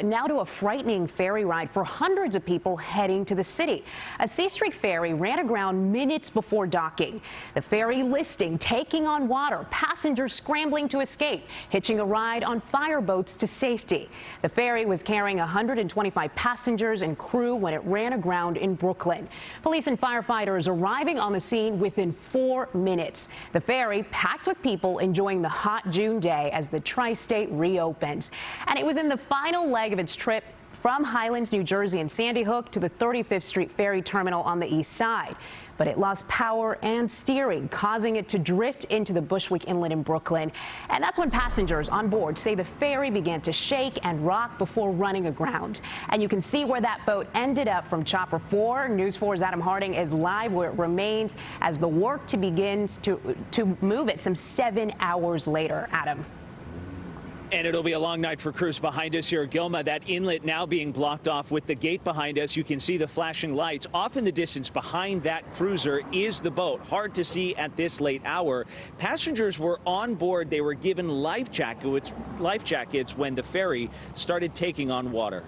Now to a frightening ferry ride for hundreds of people heading to the city. A Seastreak ferry ran aground minutes before docking. The ferry listing taking on water, passengers scrambling to escape, hitching a ride on fireboats to safety. The ferry was carrying 125 passengers and crew when it ran aground in Brooklyn. Police and firefighters arriving on the scene within 4 minutes. The ferry packed with people enjoying the hot June day as the tri-state reopens. And it was in the final leg of its trip from Highlands, New Jersey and Sandy Hook to the 35th Street Ferry Terminal on the east side. But it lost power and steering, causing it to drift into the Bushwick Inlet in Brooklyn. And that's when passengers on board say the ferry began to shake and rock before running aground. And you can see where that boat ended up from Chopper 4. News 4's Adam Harding is live where it remains as the work begins to move it some 7 hours later. Adam. And it'll be a long night for crews behind us here. Gilma, that inlet now being blocked off with the gate behind us. You can see the flashing lights. Off in the distance behind that cruiser is the boat. Hard to see at this late hour. Passengers were on board. They were given life jackets when the ferry started taking on water.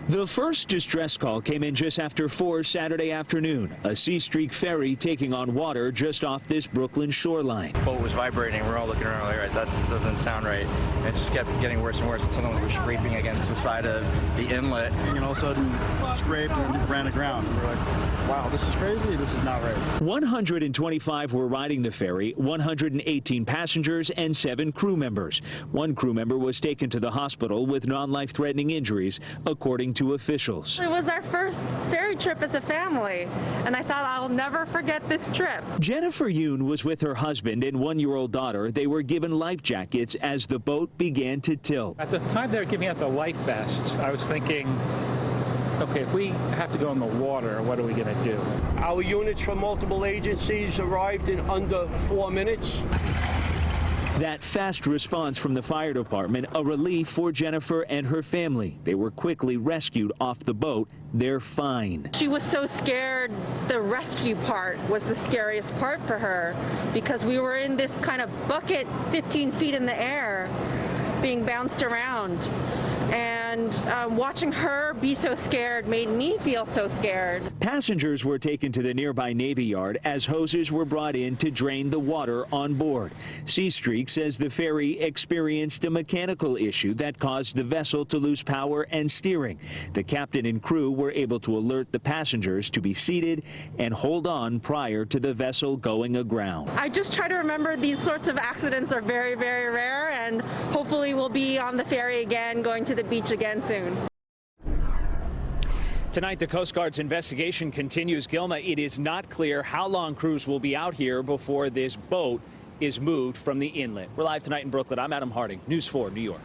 The first distress call came in just after 4 Saturday afternoon. A Seastreak ferry taking on water just off this Brooklyn shoreline. The boat was vibrating. We're all looking around like, right, that doesn't sound right. It just kept getting worse and worse until we were scraping against the side of the inlet. And all of a sudden scraped and ran aground. And we're like, wow, this is crazy. This is not right. 125 were riding the ferry, 118 passengers and 7 crew members. One crew member was taken to the hospital with non-life-threatening injuries, according to officials. It was our first ferry trip as a family, and I thought I'll never forget this trip. Jennifer YOON was with her husband and 1-year-old daughter. They were given life jackets as the boat began to tilt. At the time they were giving out the life vests, I was thinking, okay, if we have to go in the water, what are we going to do? Our units from multiple agencies arrived in under 4 minutes. That fast response from the fire department, a relief for Jennifer and her family. They were quickly rescued off the boat. They're fine. She was so scared. The rescue part was the scariest part for her because we were in this kind of bucket 15 feet in the air being bounced around. And watching her be so scared made me feel so scared. Passengers were taken to the nearby Navy Yard as hoses were brought in to drain the water on board. Seastreak says the ferry experienced a mechanical issue that caused the vessel to lose power and steering. The captain and crew were able to alert the passengers to be seated and hold on prior to the vessel going aground. I just try to remember these sorts of accidents are very, very rare, and hopefully we'll be on the ferry again, going to the beach again soon. Tonight, the Coast Guard's investigation continues. Gilma, it is not clear how long crews will be out here before this boat is moved from the inlet. We're live tonight in Brooklyn. I'm Adam Harding, News 4, New York.